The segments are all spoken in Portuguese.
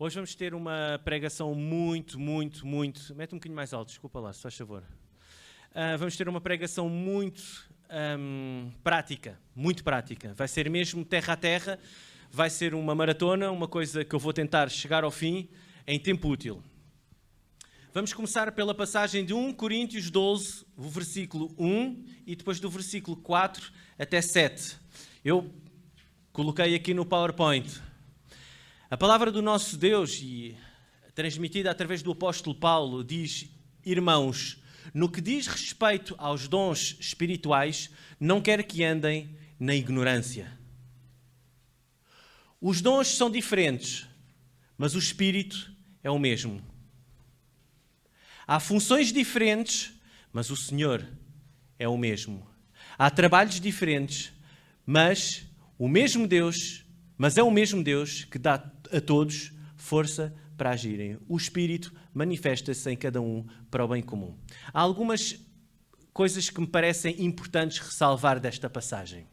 Hoje vamos ter uma pregação muito... Mete um bocadinho mais alto, desculpa lá, se faz favor. Vamos ter uma pregação muito prática, muito prática. Vai ser mesmo terra a terra, vai ser uma maratona, uma coisa que eu vou tentar chegar ao fim em tempo útil. Vamos começar pela passagem de 1 Coríntios 12, o versículo 1 e depois do versículo 4 até 7. Eu coloquei aqui no PowerPoint. A palavra do nosso Deus, e transmitida através do apóstolo Paulo, diz: irmãos, no que diz respeito aos dons espirituais, não quero que andem na ignorância. Os dons são diferentes, mas o Espírito é o mesmo. Há funções diferentes, mas o Senhor é o mesmo. Há trabalhos diferentes, mas é o mesmo Deus que dá a todos força para agirem. O Espírito manifesta-se em cada um para o bem comum. Há algumas coisas que me parecem importantes ressalvar desta passagem.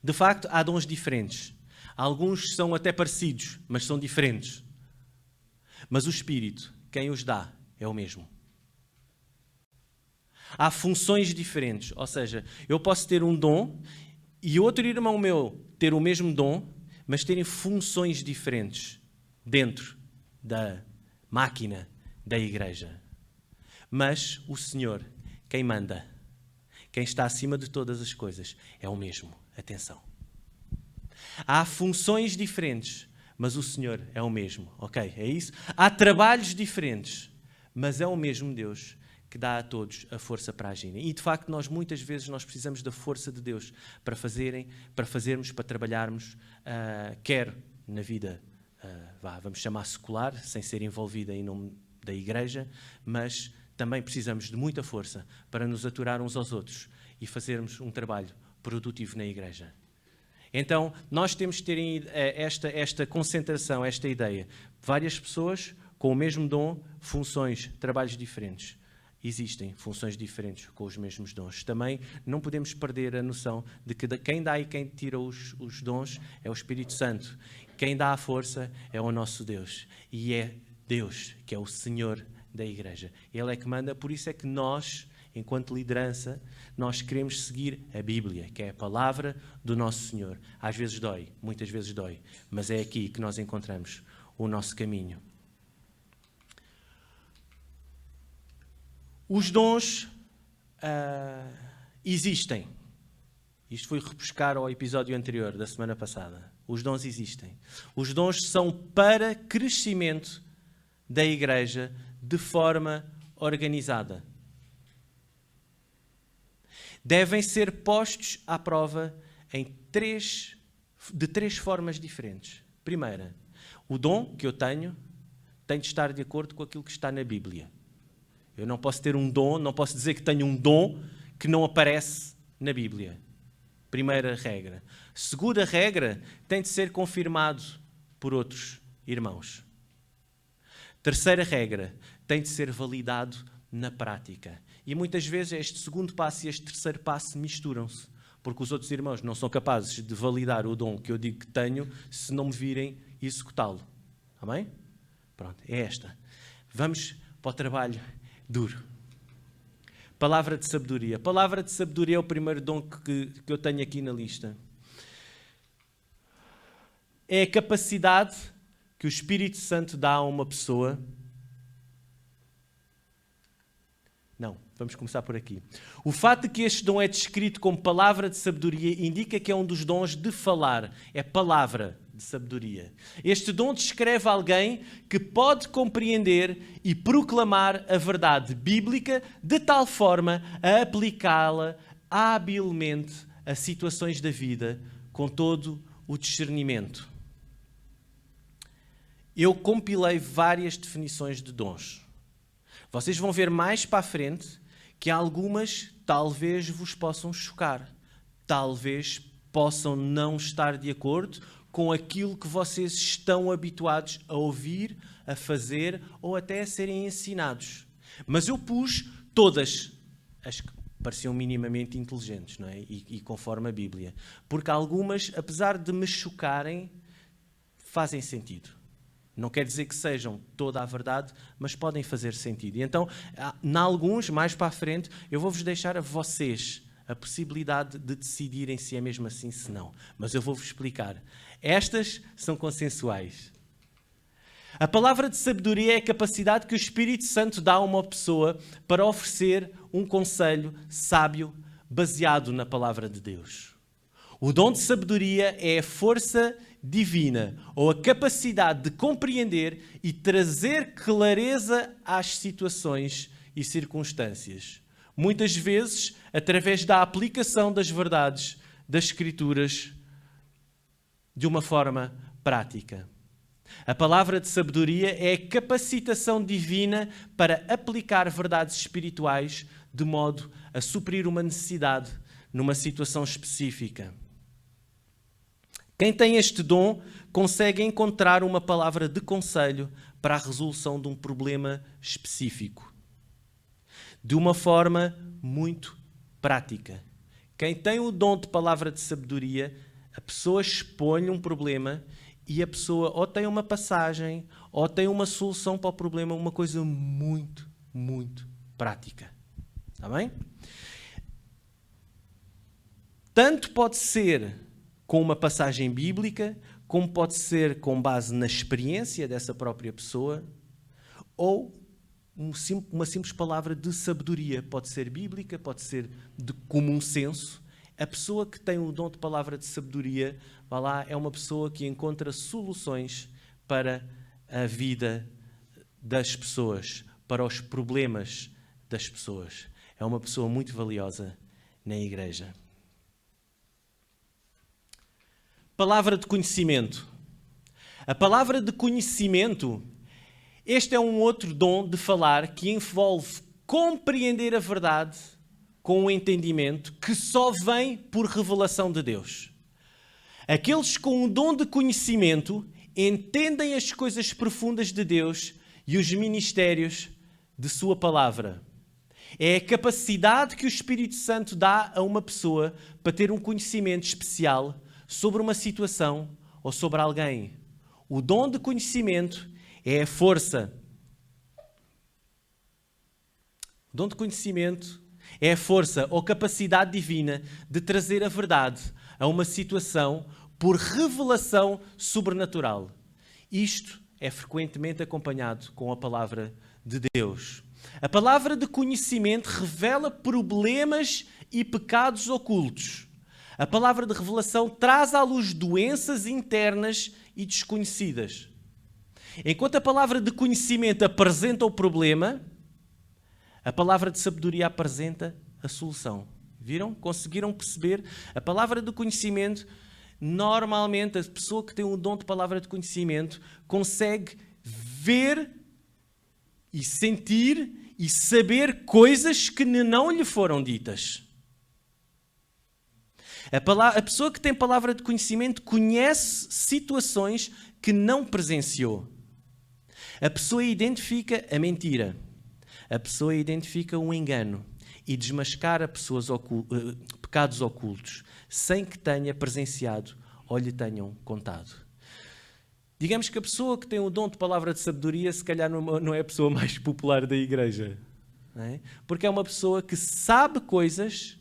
De facto, há dons diferentes. Alguns são até parecidos, mas são diferentes. Mas o Espírito, quem os dá, é o mesmo. Há funções diferentes, ou seja, eu posso ter um dom e outro irmão meu ter o mesmo dom, mas terem funções diferentes dentro da máquina da igreja. Mas o Senhor, quem manda, quem está acima de todas as coisas, é o mesmo. Atenção. Há funções diferentes, mas o Senhor é o mesmo. Ok? É isso? Há trabalhos diferentes, mas é o mesmo Deus que dá a todos a força para agirem. E, de facto, muitas vezes precisamos da força de Deus para fazermos, para trabalharmos, quer na vida, vamos chamar secular, sem ser envolvida em nome da igreja, mas também precisamos de muita força para nos aturar uns aos outros e fazermos um trabalho produtivo na igreja. Então, nós temos que ter esta concentração, esta ideia. Várias pessoas com o mesmo dom, funções, trabalhos diferentes. Existem funções diferentes com os mesmos dons. Também não podemos perder a noção de que quem dá e quem tira os dons é o Espírito Santo. Quem dá a força é o nosso Deus. E é Deus que é o Senhor da igreja. Ele é que manda, por isso é que nós, enquanto liderança, nós queremos seguir a Bíblia, que é a palavra do nosso Senhor. Às vezes dói, muitas vezes dói, mas é aqui que nós encontramos o nosso caminho. Os dons existem. Isto foi repescar ao episódio anterior, da semana passada. Os dons existem. Os dons são para crescimento da igreja de forma organizada. Devem ser postos à prova de três formas diferentes. Primeira, o dom que eu tenho tem de estar de acordo com aquilo que está na Bíblia. Eu não posso ter um dom, não posso dizer que tenho um dom que não aparece na Bíblia. Primeira regra. Segunda regra, tem de ser confirmado por outros irmãos. Terceira regra, tem de ser validado na prática. E muitas vezes este segundo passo e este terceiro passo misturam-se, porque os outros irmãos não são capazes de validar o dom que eu digo que tenho se não me virem executá-lo. Amém? Pronto, é esta. Vamos para o trabalho duro. Palavra de sabedoria. Palavra de sabedoria é o primeiro dom que eu tenho aqui na lista. É a capacidade que o Espírito Santo dá a uma pessoa. Não, vamos começar por aqui. O fato de que este dom é descrito como palavra de sabedoria indica que é um dos dons de falar. É palavra de sabedoria. Este dom descreve alguém que pode compreender e proclamar a verdade bíblica de tal forma a aplicá-la habilmente a situações da vida com todo o discernimento. Eu compilei várias definições de dons. Vocês vão ver mais para a frente que algumas talvez vos possam chocar. Talvez possam não estar de acordo com aquilo que vocês estão habituados a ouvir, a fazer ou até a serem ensinados. Mas eu pus todas as que pareciam minimamente inteligentes, não é? E conforme a Bíblia. Porque algumas, apesar de me chocarem, fazem sentido. Não quer dizer que sejam toda a verdade, mas podem fazer sentido. E então, em alguns, mais para a frente, eu vou-vos deixar a vocês a possibilidade de decidirem se é mesmo assim, se não. Mas eu vou-vos explicar. Estas são consensuais. A palavra de sabedoria é a capacidade que o Espírito Santo dá a uma pessoa para oferecer um conselho sábio baseado na palavra de Deus. O dom de sabedoria é a força divina ou a capacidade de compreender e trazer clareza às situações e circunstâncias. Muitas vezes, através da aplicação das verdades das Escrituras de uma forma prática. A palavra de sabedoria é a capacitação divina para aplicar verdades espirituais de modo a suprir uma necessidade numa situação específica. Quem tem este dom consegue encontrar uma palavra de conselho para a resolução de um problema específico, de uma forma muito prática. Quem tem o dom de palavra de sabedoria, a pessoa expõe um problema e a pessoa ou tem uma passagem ou tem uma solução para o problema, uma coisa muito, muito prática. Está bem? Tanto pode ser com uma passagem bíblica, como pode ser com base na experiência dessa própria pessoa, ou uma simples palavra de sabedoria. Pode ser bíblica, pode ser de comum senso. A pessoa que tem o dom de palavra de sabedoria, vá lá, é uma pessoa que encontra soluções para a vida das pessoas, para os problemas das pessoas. É uma pessoa muito valiosa na igreja. Palavra de conhecimento. A palavra de conhecimento, este é um outro dom de falar que envolve compreender a verdade com um entendimento que só vem por revelação de Deus. Aqueles com o dom de conhecimento entendem as coisas profundas de Deus e os ministérios de sua palavra. É a capacidade que o Espírito Santo dá a uma pessoa para ter um conhecimento especial sobre uma situação ou sobre alguém. O dom de conhecimento é a força. O dom de conhecimento é a força ou capacidade divina de trazer a verdade a uma situação por revelação sobrenatural. Isto é frequentemente acompanhado com a palavra de Deus. A palavra de conhecimento revela problemas e pecados ocultos. A palavra de revelação traz à luz doenças internas e desconhecidas. Enquanto a palavra de conhecimento apresenta o problema, a palavra de sabedoria apresenta a solução. Viram? Conseguiram perceber? A palavra de conhecimento, normalmente, a pessoa que tem o dom de palavra de conhecimento consegue ver e sentir e saber coisas que não lhe foram ditas. A pessoa que tem palavra de conhecimento conhece situações que não presenciou. A pessoa identifica a mentira. A pessoa identifica o engano e desmascara pecados ocultos sem que tenha presenciado ou lhe tenham contado. Digamos que a pessoa que tem o dom de palavra de sabedoria se calhar não é a pessoa mais popular da igreja. Não é? Porque é uma pessoa que sabe coisas...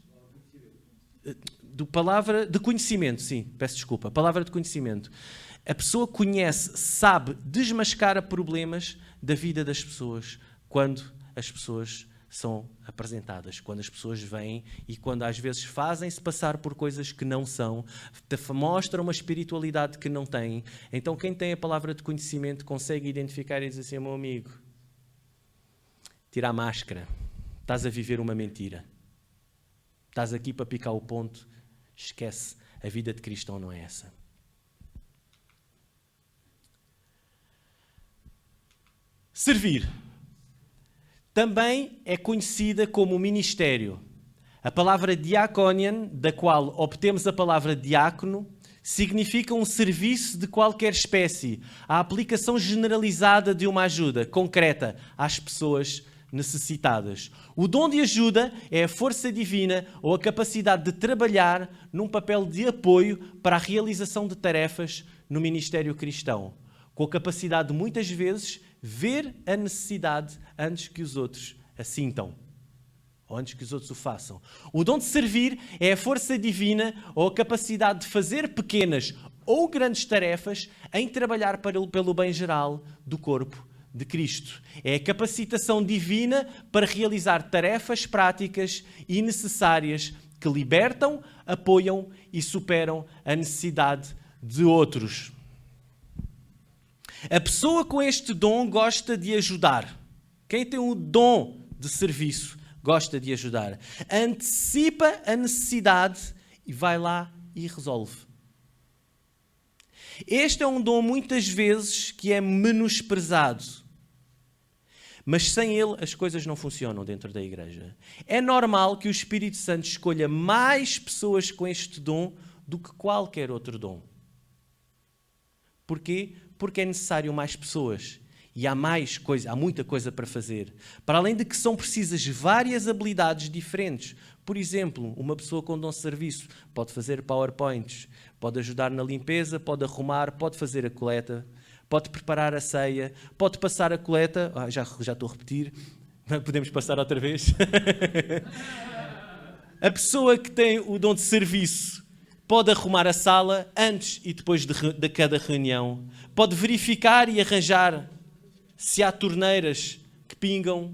palavra de conhecimento, sim, peço desculpa, palavra de conhecimento. A pessoa conhece, sabe desmascarar problemas da vida das pessoas quando as pessoas são apresentadas, quando as pessoas vêm e quando às vezes fazem-se passar por coisas que não são, mostram uma espiritualidade que não têm. Então quem tem a palavra de conhecimento consegue identificar e dizer assim, meu amigo, tira a máscara, estás a viver uma mentira. Estás aqui para picar o ponto, esquece, a vida de cristão não é essa. Servir. Também é conhecida como ministério. A palavra diakonian, da qual obtemos a palavra diácono, significa um serviço de qualquer espécie, a aplicação generalizada de uma ajuda concreta às pessoas necessitadas. O dom de ajuda é a força divina ou a capacidade de trabalhar num papel de apoio para a realização de tarefas no ministério cristão. com a capacidade de muitas vezes ver a necessidade antes que os outros a sintam, ou antes que os outros o façam. O dom de servir é a força divina ou a capacidade de fazer pequenas ou grandes tarefas em trabalhar pelo bem geral do corpo de Cristo. É a capacitação divina para realizar tarefas práticas e necessárias que libertam, apoiam e superam a necessidade de outros. A pessoa com este dom gosta de ajudar. Quem tem o dom de serviço gosta de ajudar. Antecipa a necessidade e vai lá e resolve. Este é um dom muitas vezes que é menosprezado. Mas sem ele as coisas não funcionam dentro da igreja. É normal que o Espírito Santo escolha mais pessoas com este dom do que qualquer outro dom. Porquê? Porque é necessário mais pessoas. E há muita coisa para fazer. Para além de que são precisas várias habilidades diferentes. Por exemplo, uma pessoa com dom de serviço pode fazer PowerPoints, pode ajudar na limpeza, pode arrumar, pode fazer a coleta, pode preparar a ceia, pode passar a coleta. Já estou a repetir. Podemos passar outra vez? A pessoa que tem o dom de serviço pode arrumar a sala antes e depois de cada reunião. Pode verificar e arranjar se há torneiras que pingam,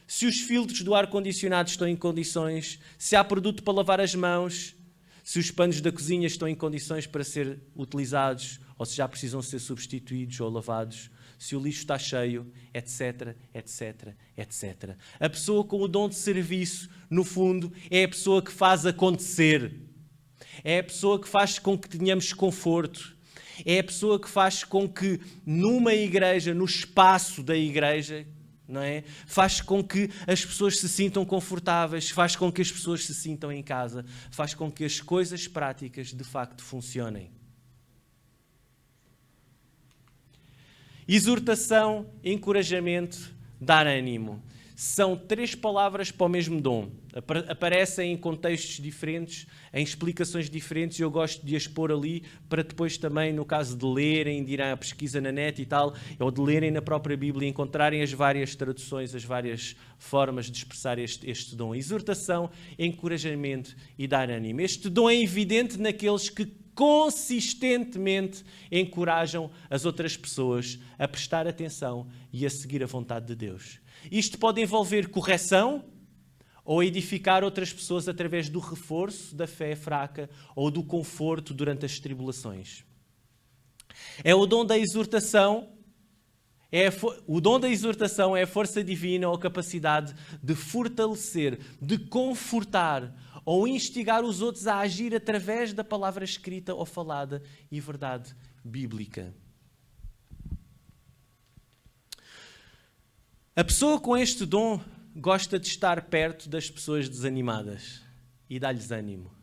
se os filtros do ar-condicionado estão em condições, se há produto para lavar as mãos, se os panos da cozinha estão em condições para ser utilizados ou se já precisam ser substituídos ou lavados, se o lixo está cheio, etc, etc, etc. A pessoa com o dom de serviço, no fundo, é a pessoa que faz acontecer. É a pessoa que faz com que tenhamos conforto. É a pessoa que faz com que numa igreja, no espaço da igreja, não é? Faz com que as pessoas se sintam confortáveis, faz com que as pessoas se sintam em casa, faz com que as coisas práticas de facto funcionem. Exortação, encorajamento, dar ânimo. São 3 palavras para o mesmo dom. Aparecem em contextos diferentes, em explicações diferentes, e eu gosto de as pôr ali para depois também, no caso de lerem, de ir à pesquisa na net e tal, ou de lerem na própria Bíblia, encontrarem as várias traduções, as várias formas de expressar este dom. Exortação, encorajamento e dar ânimo. Este dom é evidente naqueles que consistentemente encorajam as outras pessoas a prestar atenção e a seguir a vontade de Deus. Isto pode envolver correção ou edificar outras pessoas através do reforço da fé fraca ou do conforto durante as tribulações. É o dom da exortação. O dom da exortação é a força divina ou a capacidade de fortalecer, de confortar ou instigar os outros a agir através da palavra escrita ou falada e verdade bíblica. A pessoa com este dom gosta de estar perto das pessoas desanimadas e dá-lhes ânimo.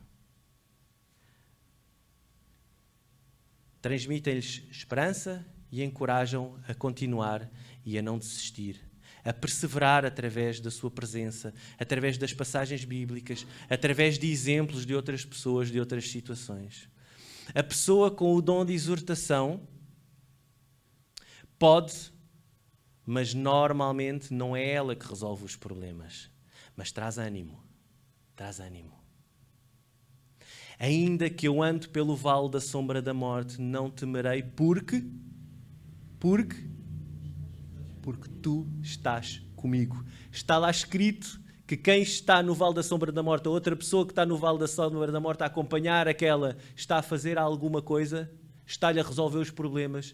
Transmitem-lhes esperança e encorajam a continuar e a não desistir, a perseverar através da sua presença, através das passagens bíblicas, através de exemplos de outras pessoas, de outras situações. A pessoa com o dom de exortação pode, mas normalmente não é ela que resolve os problemas, mas traz ânimo. Traz ânimo. Ainda que eu ande pelo vale da sombra da morte, não temerei, porque tu estás comigo. Está lá escrito que quem está no vale da sombra da morte, a outra pessoa que está no vale da sombra da morte a acompanhar aquela, está a fazer alguma coisa? Está-lhe a resolver os problemas?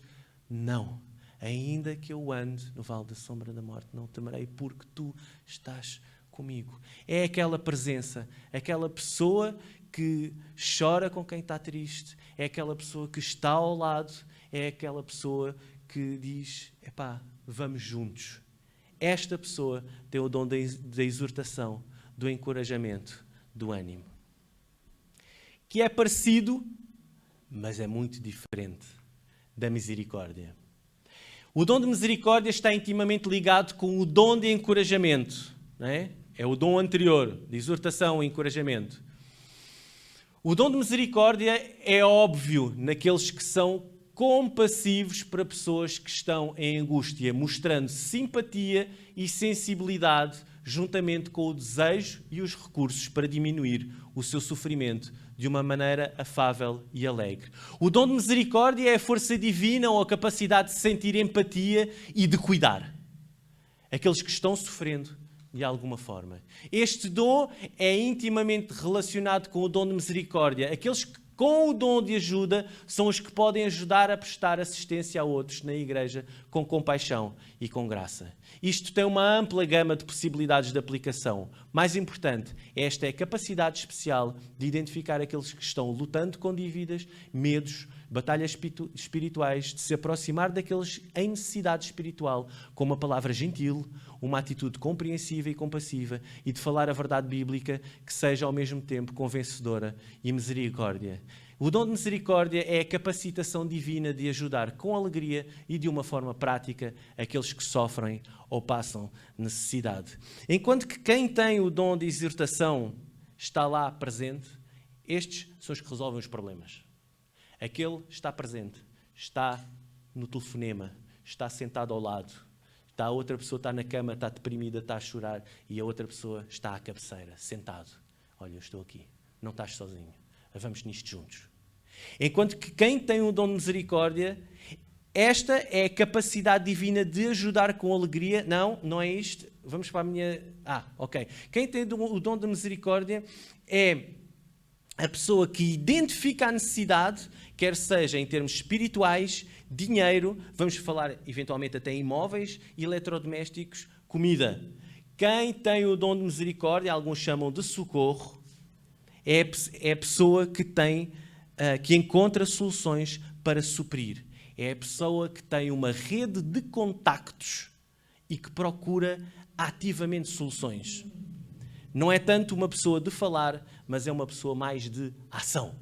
Não. Ainda que eu ande no vale da sombra da morte, não temerei, porque tu estás comigo. É aquela presença, aquela pessoa que chora com quem está triste, é aquela pessoa que está ao lado, é aquela pessoa que diz, epá, vamos juntos. Esta pessoa tem o dom da exortação, do encorajamento, do ânimo. Que é parecido, mas é muito diferente da misericórdia. O dom de misericórdia está intimamente ligado com o dom de encorajamento. Não é? É o dom anterior, de exortação e encorajamento. O dom de misericórdia é óbvio naqueles que são compassivos para pessoas que estão em angústia, mostrando simpatia e sensibilidade juntamente com o desejo e os recursos para diminuir o seu sofrimento de uma maneira afável e alegre. O dom de misericórdia é a força divina ou a capacidade de sentir empatia e de cuidar aqueles que estão sofrendo de alguma forma. Este dom é intimamente relacionado com o dom de misericórdia. Aqueles que com o dom de ajuda são os que podem ajudar a prestar assistência a outros na igreja com compaixão e com graça. Isto tem uma ampla gama de possibilidades de aplicação. Mais importante, esta é a capacidade especial de identificar aqueles que estão lutando com dívidas, medos, batalhas espirituais, de se aproximar daqueles em necessidade espiritual com uma palavra gentil, uma atitude compreensiva e compassiva e de falar a verdade bíblica que seja ao mesmo tempo convencedora e misericórdia. O dom de misericórdia é a capacitação divina de ajudar com alegria e de uma forma prática aqueles que sofrem ou passam necessidade. Enquanto que quem tem o dom de exortação está lá presente, estes são os que resolvem os problemas. Aquele está presente, está no telefonema, está sentado ao lado, a outra pessoa está na cama, está deprimida, está a chorar e a outra pessoa está à cabeceira, sentado. Olha, eu estou aqui, não estás sozinho, vamos nisto juntos. Enquanto que quem tem o dom de misericórdia, esta é a capacidade divina de ajudar com alegria. Não é isto. Vamos para a minha... ok. Quem tem o dom de misericórdia é a pessoa que identifica a necessidade, quer seja em termos espirituais, dinheiro, vamos falar eventualmente até imóveis, eletrodomésticos, comida. Quem tem o dom de misericórdia, alguns chamam de socorro, é a pessoa que encontra soluções para suprir. É a pessoa que tem uma rede de contactos e que procura ativamente soluções. Não é tanto uma pessoa de falar, mas é uma pessoa mais de ação.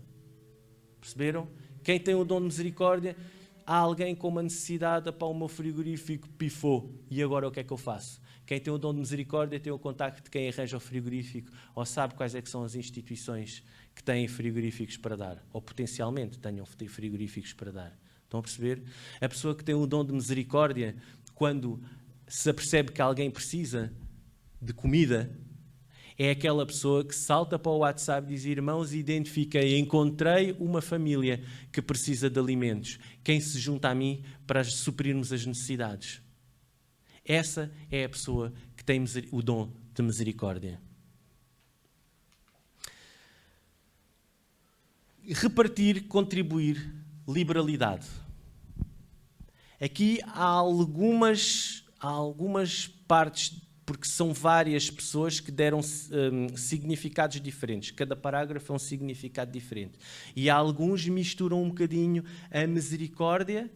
Perceberam? Quem tem o dom de misericórdia, há alguém com uma necessidade, para o meu frigorífico pifou, e agora o que é que eu faço? Quem tem o dom de misericórdia tem o contacto de quem arranja o frigorífico, ou sabe quais é que são as instituições que têm frigoríficos para dar, ou potencialmente tenham frigoríficos para dar. Estão a perceber? A pessoa que tem o dom de misericórdia, quando se apercebe que alguém precisa de comida, é aquela pessoa que salta para o WhatsApp e diz: irmãos, identifiquei, encontrei uma família que precisa de alimentos. Quem se junta a mim para suprirmos as necessidades? Essa é a pessoa que tem o dom de misericórdia. Repartir, contribuir, liberalidade. Aqui há algumas partes, porque são várias pessoas que deram significados diferentes. Cada parágrafo é um significado diferente. E alguns misturam um bocadinho a misericórdia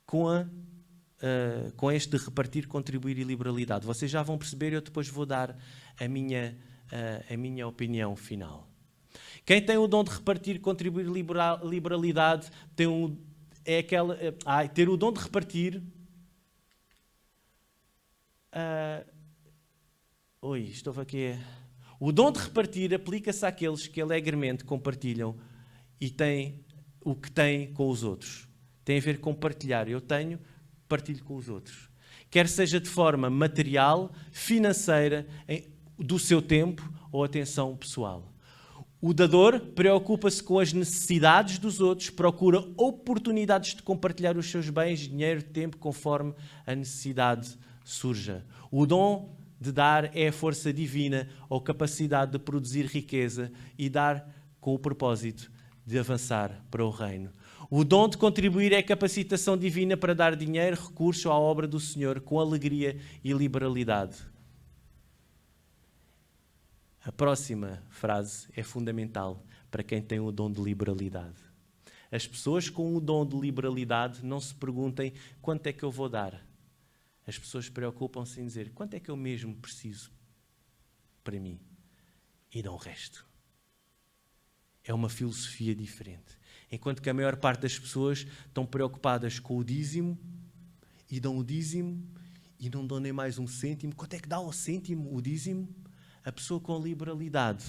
com este de repartir, contribuir e liberalidade. Vocês já vão perceber, eu depois vou dar a minha opinião final. Quem tem o dom de repartir, contribuir e liberalidade ter o dom de repartir... estou aqui. O dom de repartir aplica-se àqueles que alegremente compartilham e têm o que têm com os outros. Tem a ver com partilhar. Eu tenho, partilho com os outros. Quer seja de forma material, financeira, do seu tempo ou atenção pessoal. O dador preocupa-se com as necessidades dos outros, procura oportunidades de compartilhar os seus bens, dinheiro, tempo, conforme a necessidade surja. O dom de dar é a força divina ou capacidade de produzir riqueza e dar com o propósito de avançar para o reino. O dom de contribuir é a capacitação divina para dar dinheiro, recursos à obra do Senhor com alegria e liberalidade. A próxima frase é fundamental para quem tem o dom de liberalidade. As pessoas com o dom de liberalidade não se perguntem quanto é que eu vou dar. As pessoas preocupam-se em dizer quanto é que eu mesmo preciso para mim e dão o resto. É uma filosofia diferente. Enquanto que a maior parte das pessoas estão preocupadas com o dízimo e dão o dízimo e não dão nem mais um cêntimo. Quanto é que dá o cêntimo, o dízimo? A pessoa com liberalidade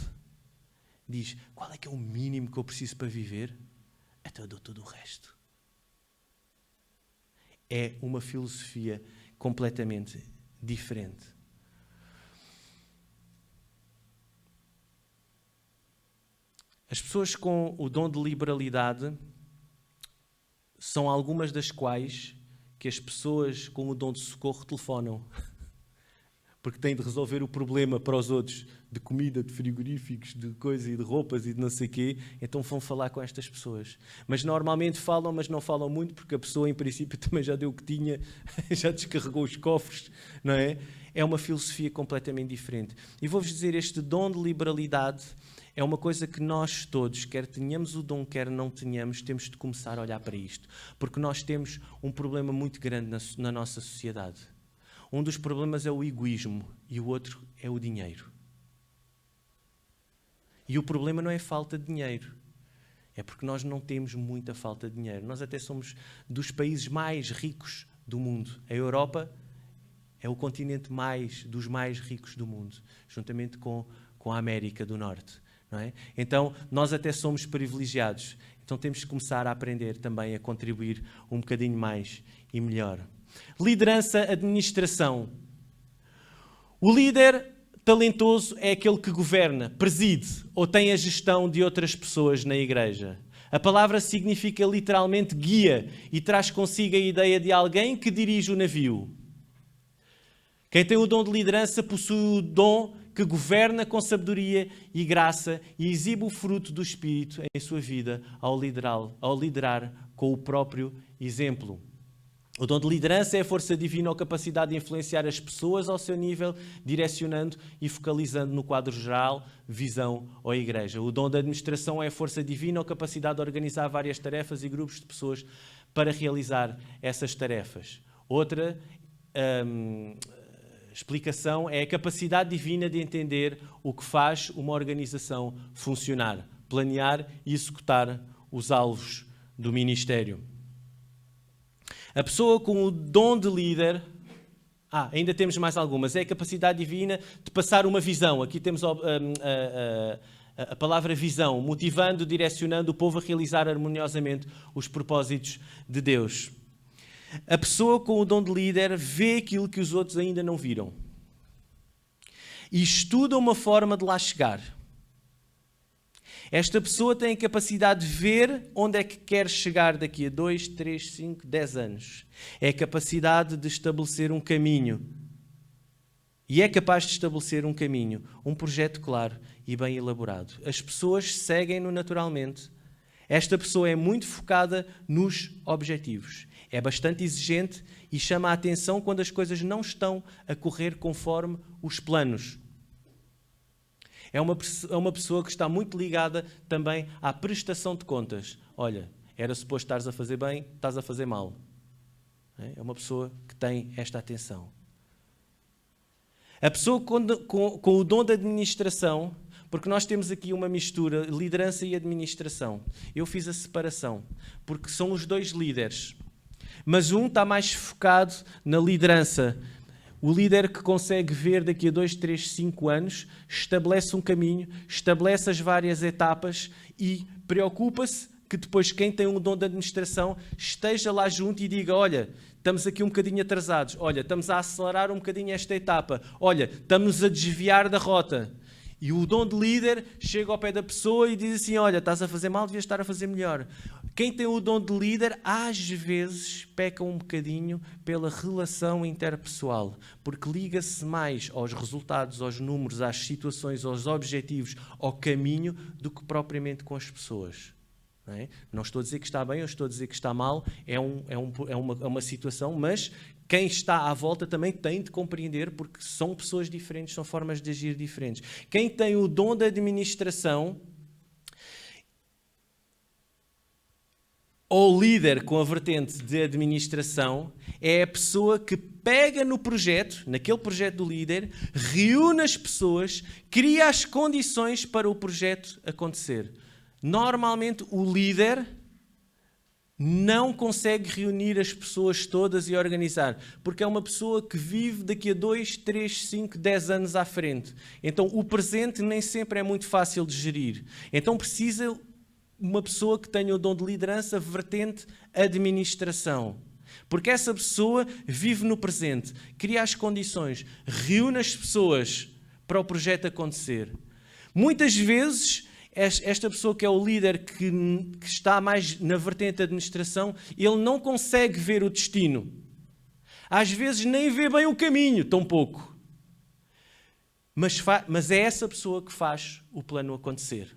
diz: qual é que é o mínimo que eu preciso para viver? Então eu dou todo o resto. é uma filosofia completamente diferente. As pessoas com o dom de liberalidade são algumas das quais que as pessoas com o dom de socorro telefonam. Porque têm de resolver o problema para os outros de comida, de frigoríficos, de coisas e de roupas e de não sei o quê. Então vão falar com estas pessoas. Mas normalmente falam, mas não falam muito, porque a pessoa em princípio também já deu o que tinha, já descarregou os cofres, não é? É uma filosofia completamente diferente. E vou-vos dizer, este dom de liberalidade é uma coisa que nós todos, quer tenhamos o dom, quer não tenhamos, temos de começar a olhar para isto. Porque nós temos um problema muito grande na nossa sociedade. Um dos problemas é o egoísmo e o outro é o dinheiro. E o problema não é falta de dinheiro. É porque nós não temos muita falta de dinheiro. Nós até somos dos países mais ricos do mundo. A Europa é o continente dos mais ricos do mundo, juntamente com a América do Norte. Não é? Então, nós até somos privilegiados. Então, temos que começar a aprender também a contribuir um bocadinho mais e melhor. Liderança, administração. O líder talentoso é aquele que governa, preside ou tem a gestão de outras pessoas na igreja. A palavra significa literalmente guia e traz consigo a ideia de alguém que dirige o navio. Quem tem o dom de liderança possui o dom que governa com sabedoria e graça e exibe o fruto do Espírito em sua vida ao liderar com o próprio exemplo. O dom de liderança é a força divina ou capacidade de influenciar as pessoas ao seu nível, direcionando e focalizando no quadro geral, visão ou igreja. O dom da administração é a força divina ou capacidade de organizar várias tarefas e grupos de pessoas para realizar essas tarefas. Outra explicação é a capacidade divina de entender o que faz uma organização funcionar, planear e executar os alvos do ministério. A pessoa com o dom de líder, ainda temos mais algumas, é a capacidade divina de passar uma visão. Aqui temos a palavra visão, motivando, direcionando o povo a realizar harmoniosamente os propósitos de Deus. A pessoa com o dom de líder vê aquilo que os outros ainda não viram e estuda uma forma de lá chegar. Esta pessoa tem a capacidade de ver onde é que quer chegar daqui a 2, 3, 5, 10 anos. É a capacidade de estabelecer um caminho. E é capaz de estabelecer um caminho, um projeto claro e bem elaborado. As pessoas seguem-no naturalmente. Esta pessoa é muito focada nos objetivos. É bastante exigente e chama a atenção quando as coisas não estão a correr conforme os planos. É uma pessoa que está muito ligada também à prestação de contas. Olha, era suposto estares a fazer bem, estás a fazer mal. É uma pessoa que tem esta atenção. A pessoa com o dom da administração, porque nós temos aqui uma mistura, liderança e administração. Eu fiz a separação, porque são os dois líderes. Mas um está mais focado na liderança. O líder que consegue ver daqui a 2, 3, 5 anos, estabelece um caminho, estabelece as várias etapas e preocupa-se que depois quem tem um dom de administração esteja lá junto e diga, olha, estamos aqui um bocadinho atrasados, olha, estamos a acelerar um bocadinho esta etapa, olha, estamos a desviar da rota. E o dom de líder chega ao pé da pessoa e diz assim, olha, estás a fazer mal, devias estar a fazer melhor. Quem tem o dom de líder, às vezes, peca um bocadinho pela relação interpessoal, porque liga-se mais aos resultados, aos números, às situações, aos objetivos, ao caminho, do que propriamente com as pessoas. Não é? Não estou a dizer que está bem ou estou a dizer que está mal, é uma situação, mas quem está à volta também tem de compreender, porque são pessoas diferentes, são formas de agir diferentes. Quem tem o dom da administração, ou líder com a vertente de administração, é a pessoa que pega no projeto, naquele projeto do líder, reúne as pessoas, cria as condições para o projeto acontecer. Normalmente o líder não consegue reunir as pessoas todas e organizar, porque é uma pessoa que vive daqui a 2, 3, 5, 10 anos à frente. Então o presente nem sempre é muito fácil de gerir. Então precisa uma pessoa que tenha o dom de liderança, vertente administração. Porque essa pessoa vive no presente, cria as condições, reúne as pessoas para o projeto acontecer. Muitas vezes, esta pessoa que é o líder, que está mais na vertente da administração, ele não consegue ver o destino. Às vezes nem vê bem o caminho, tão pouco. Mas é essa pessoa que faz o plano acontecer.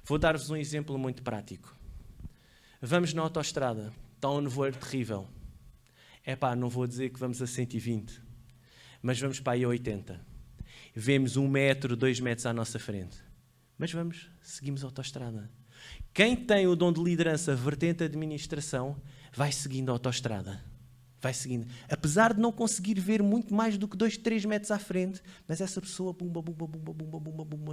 Vou dar-vos um exemplo muito prático. Vamos na autoestrada. Está um nevoeiro terrível. Não vou dizer que vamos a 120, mas vamos para aí a 80. Vemos 1 metro, 2 metros à nossa frente. Mas seguimos a autoestrada. Quem tem o dom de liderança, vertente administração, vai seguindo a autoestrada. Vai seguindo. Apesar de não conseguir ver muito mais do que 2, 3 metros à frente, mas essa pessoa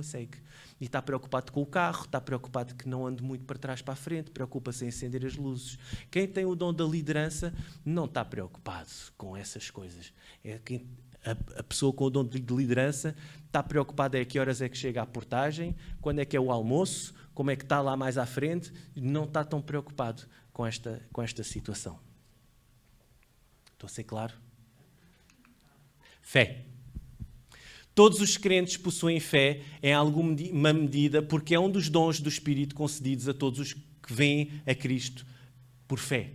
segue. E está preocupado com o carro, está preocupado que não ande muito para trás para a frente, preocupa-se em acender as luzes. Quem tem o dom da liderança não está preocupado com essas coisas. A pessoa com o dom de liderança está preocupada a que horas é que chega a portagem, quando é que é o almoço, como é que está lá mais à frente, não está tão preocupado com esta situação. Estou a ser claro? Fé. Todos os crentes possuem fé em alguma medida, porque é um dos dons do Espírito concedidos a todos os que vêm a Cristo por fé.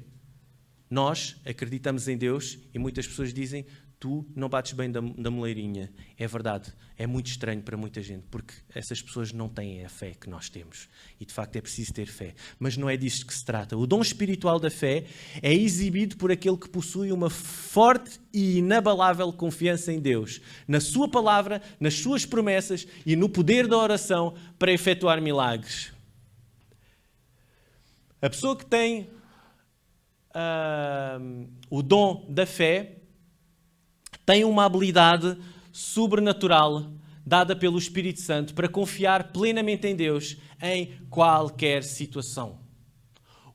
Nós acreditamos em Deus e muitas pessoas dizem: tu não bates bem da moleirinha. É verdade, é muito estranho para muita gente, porque essas pessoas não têm a fé que nós temos. E de facto é preciso ter fé. Mas não é disto que se trata. O dom espiritual da fé é exibido por aquele que possui uma forte e inabalável confiança em Deus, na sua palavra, nas suas promessas e no poder da oração para efetuar milagres. A pessoa que tem o dom da fé tem uma habilidade sobrenatural dada pelo Espírito Santo para confiar plenamente em Deus em qualquer situação.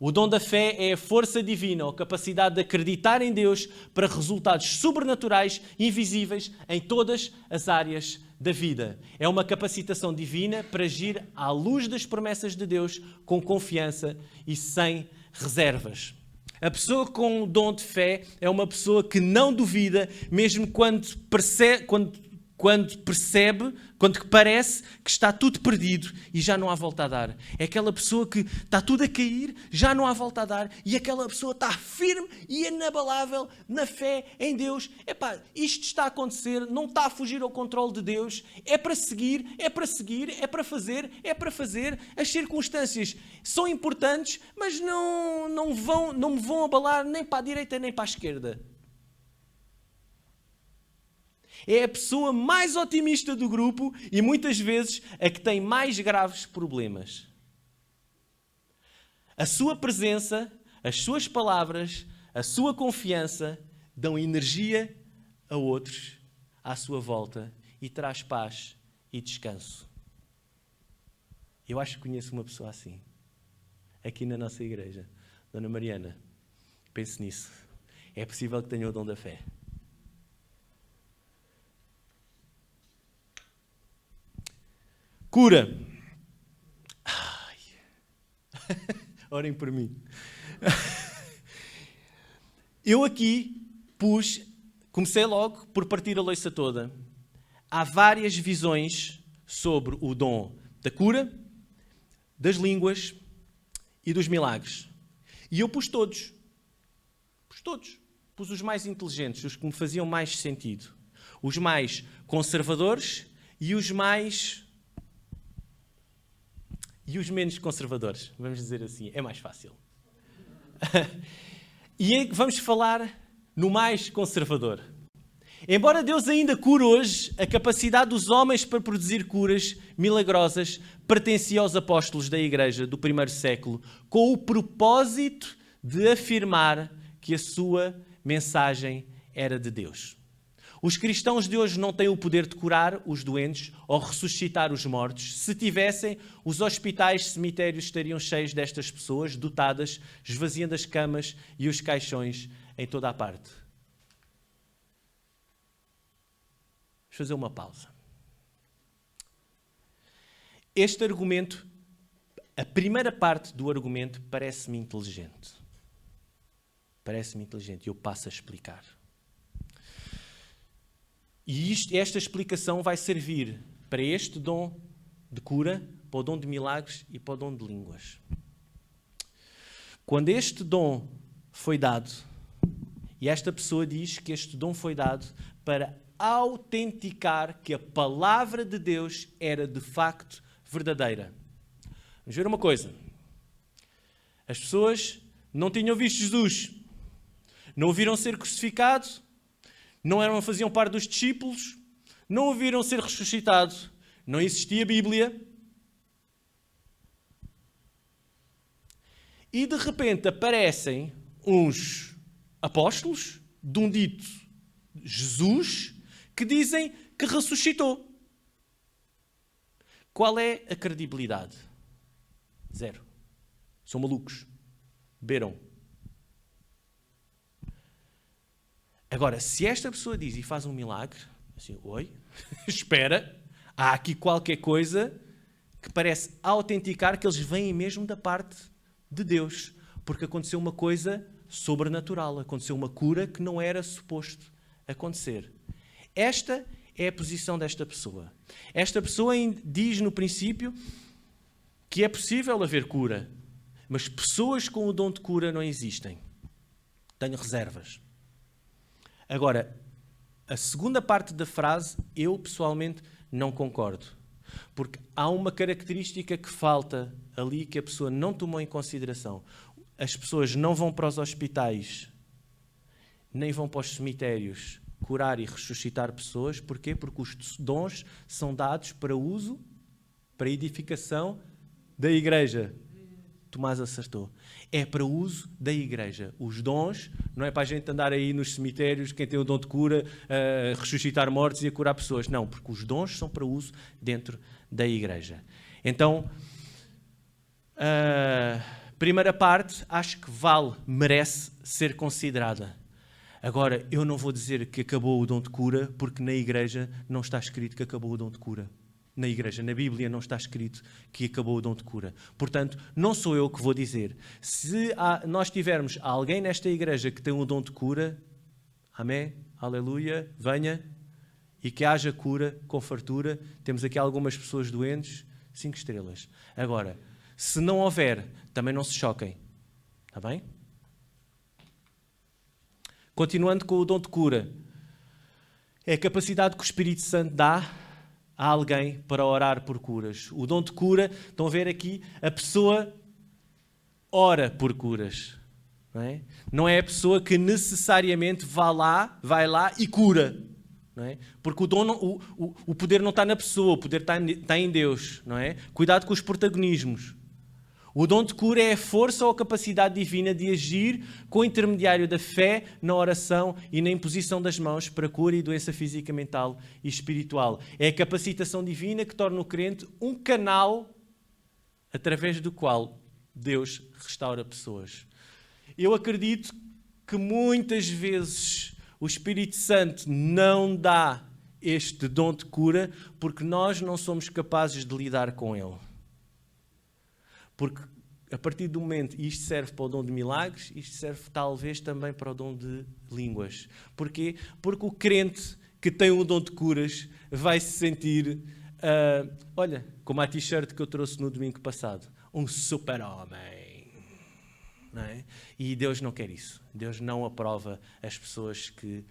O dom da fé é a força divina, a capacidade de acreditar em Deus para resultados sobrenaturais, invisíveis em todas as áreas da vida. É uma capacitação divina para agir à luz das promessas de Deus com confiança e sem reservas. A pessoa com o dom de fé é uma pessoa que não duvida, mesmo quando parece que está tudo perdido e já não há volta a dar. É aquela pessoa que está tudo a cair, já não há volta a dar, e aquela pessoa está firme e inabalável na fé em Deus. Isto está a acontecer, não está a fugir ao controle de Deus, é para seguir, é para fazer. As circunstâncias são importantes, mas não me vão abalar nem para a direita nem para a esquerda. É a pessoa mais otimista do grupo e muitas vezes a que tem mais graves problemas. A sua presença, as suas palavras, a sua confiança dão energia a outros à sua volta e traz paz e descanso. Eu acho que conheço uma pessoa assim, aqui na nossa igreja. Dona Mariana, pense nisso. É possível que tenha o dom da fé. Cura. Orem por mim. Eu aqui comecei logo por partir a louça toda. Há várias visões sobre o dom da cura, das línguas e dos milagres. E eu pus todos. Pus os mais inteligentes, os que me faziam mais sentido. Os mais conservadores e os menos conservadores, vamos dizer assim, é mais fácil. E vamos falar no mais conservador. Embora Deus ainda cure hoje, a capacidade dos homens para produzir curas milagrosas pertencia aos apóstolos da Igreja do primeiro século, com o propósito de afirmar que a sua mensagem era de Deus. Os cristãos de hoje não têm o poder de curar os doentes ou ressuscitar os mortos. Se tivessem, os hospitais, cemitérios estariam cheios destas pessoas, dotadas, esvaziando as camas e os caixões em toda a parte. Vamos fazer uma pausa. Este argumento, a primeira parte do argumento, parece-me inteligente. Parece-me inteligente. E eu passo a explicar. E esta explicação vai servir para este dom de cura, para o dom de milagres e para o dom de línguas. Quando este dom foi dado, e esta pessoa diz que este dom foi dado para autenticar que a palavra de Deus era de facto verdadeira. Vamos ver uma coisa. As pessoas não tinham visto Jesus, não o viram ser crucificado, não faziam parte dos discípulos, não o viram ser ressuscitado, não existia Bíblia. E de repente aparecem uns apóstolos de um dito Jesus que dizem que ressuscitou. Qual é a credibilidade? Zero. São malucos. Beberam. Agora, se esta pessoa diz e faz um milagre, assim, oi, espera, há aqui qualquer coisa que parece autenticar que eles vêm mesmo da parte de Deus, porque aconteceu uma coisa sobrenatural, aconteceu uma cura que não era suposto acontecer. Esta é a posição desta pessoa. Esta pessoa diz no princípio que é possível haver cura, mas pessoas com o dom de cura não existem. Tenho reservas. Agora, a segunda parte da frase, eu pessoalmente não concordo. Porque há uma característica que falta ali que a pessoa não tomou em consideração. As pessoas não vão para os hospitais, nem vão para os cemitérios curar e ressuscitar pessoas. Porquê? Porque os dons são dados para uso, para edificação da igreja. Tomás acertou. É para uso da igreja. Os dons não é para a gente andar aí nos cemitérios, quem tem o dom de cura, a ressuscitar mortos e a curar pessoas. Não, porque os dons são para uso dentro da igreja. Então, a primeira parte, acho que merece ser considerada. Agora, eu não vou dizer que acabou o dom de cura, porque na igreja não está escrito que acabou o dom de cura. Na igreja, na Bíblia, não está escrito que acabou o dom de cura. Portanto, não sou eu que vou dizer. Se nós tivermos alguém nesta igreja que tem um dom de cura, amém, aleluia, venha, e que haja cura com fartura. Temos aqui algumas pessoas doentes, 5 estrelas. Agora, se não houver, também não se choquem. Está bem? Continuando com o dom de cura. É a capacidade que o Espírito Santo dá a alguém para orar por curas. O dom de cura, estão a ver aqui, a pessoa ora por curas. Não é a pessoa que necessariamente vai lá e cura. Não é? Porque o poder não está na pessoa, o poder está em Deus. Não é? Cuidado com os protagonismos. O dom de cura é a força ou a capacidade divina de agir com o intermediário da fé na oração e na imposição das mãos para cura e doença física, mental e espiritual. É a capacitação divina que torna o crente um canal através do qual Deus restaura pessoas. Eu acredito que muitas vezes o Espírito Santo não dá este dom de cura porque nós não somos capazes de lidar com ele. Porque a partir do momento, isto serve para o dom de milagres, isto serve talvez também para o dom de línguas. Porquê? Porque o crente que tem o dom de curas vai se sentir, olha, como a t-shirt que eu trouxe no domingo passado, um super-homem. Não é? E Deus não quer isso. Deus não aprova as pessoas que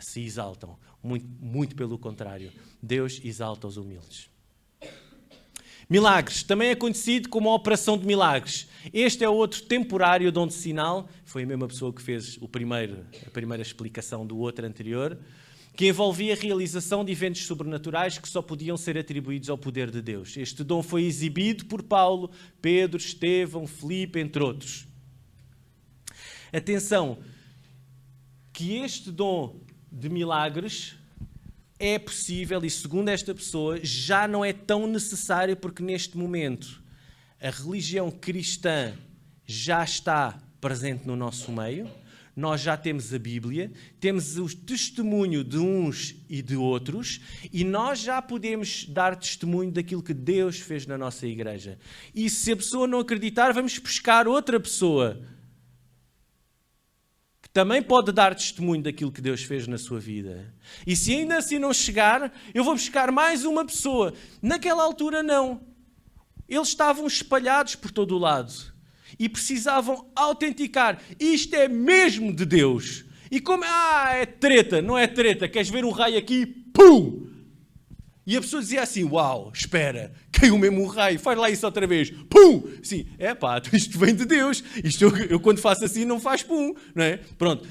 se exaltam. Muito, muito pelo contrário. Deus exalta os humildes. Milagres, também é conhecido como a operação de milagres. Este é outro temporário dom de sinal, foi a mesma pessoa que fez a primeira explicação do outro anterior, que envolvia a realização de eventos sobrenaturais que só podiam ser atribuídos ao poder de Deus. Este dom foi exibido por Paulo, Pedro, Estevão, Filipe, entre outros. Atenção, que este dom de milagres é possível e, segundo esta pessoa, já não é tão necessário porque neste momento a religião cristã já está presente no nosso meio, nós já temos a Bíblia, temos o testemunho de uns e de outros e nós já podemos dar testemunho daquilo que Deus fez na nossa igreja. E se a pessoa não acreditar, vamos buscar outra pessoa também pode dar testemunho daquilo que Deus fez na sua vida. E se ainda assim não chegar, eu vou buscar mais uma pessoa. Naquela altura, não. Eles estavam espalhados por todo o lado e precisavam autenticar. Isto é mesmo de Deus. E como é treta, não é treta. Queres ver um raio aqui? Pum! E a pessoa dizia assim, uau, espera, caiu mesmo um raio, faz lá isso outra vez, pum! Sim, isto vem de Deus, isto eu quando faço assim não faz pum, não é? Pronto,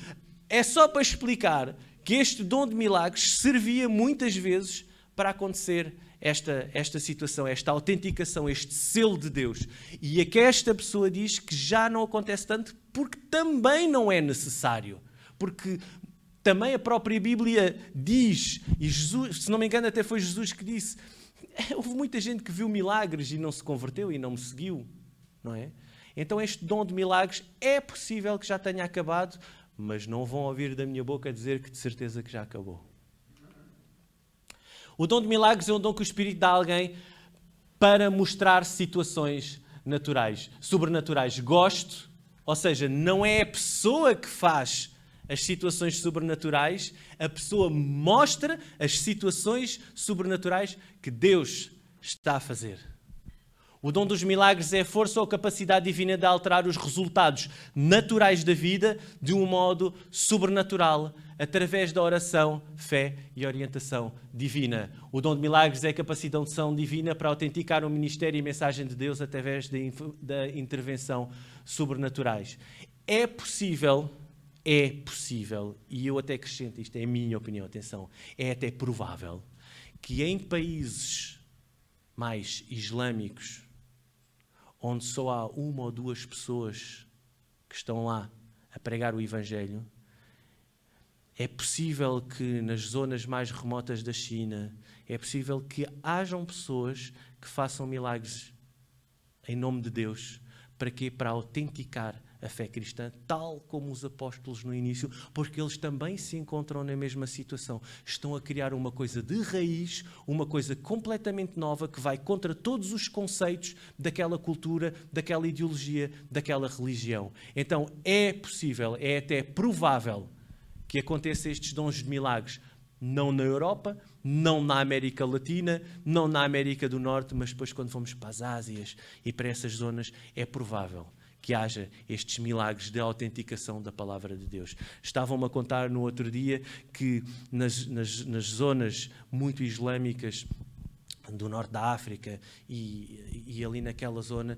é só para explicar que este dom de milagres servia muitas vezes para acontecer esta situação, esta autenticação, este selo de Deus. E é que esta pessoa diz que já não acontece tanto porque também não é necessário, porque também a própria Bíblia diz, e Jesus, se não me engano até foi Jesus que disse, houve muita gente que viu milagres e não se converteu e não me seguiu, não é? Então este dom de milagres é possível que já tenha acabado, mas não vão ouvir da minha boca dizer que de certeza que já acabou. O dom de milagres é um dom que o Espírito dá a alguém para mostrar situações naturais, sobrenaturais. Gosto, ou seja, não é a pessoa que faz as situações sobrenaturais, a pessoa mostra as situações sobrenaturais que Deus está a fazer. O dom dos milagres é a força ou capacidade divina de alterar os resultados naturais da vida de um modo sobrenatural, através da oração, fé e orientação divina. O dom de milagres é a capacidade divina para autenticar o ministério e a mensagem de Deus através da intervenção sobrenaturais. É possível, e eu até acrescento, isto é a minha opinião, atenção, é até provável que em países mais islâmicos, onde só há uma ou duas pessoas que estão lá a pregar o Evangelho, é possível que nas zonas mais remotas da China, é possível que hajam pessoas que façam milagres em nome de Deus. Para quê? Para autenticar a fé cristã, tal como os apóstolos no início, porque eles também se encontram na mesma situação. Estão a criar uma coisa de raiz, uma coisa completamente nova que vai contra todos os conceitos daquela cultura, daquela ideologia, daquela religião. Então é possível, é até provável que aconteçam estes dons de milagres, não na Europa, não na América Latina, não na América do Norte, mas depois quando vamos para as Ásias e para essas zonas, é provável que haja estes milagres de autenticação da palavra de Deus. Estavam-me a contar no outro dia que nas zonas muito islâmicas do norte da África e ali naquela zona,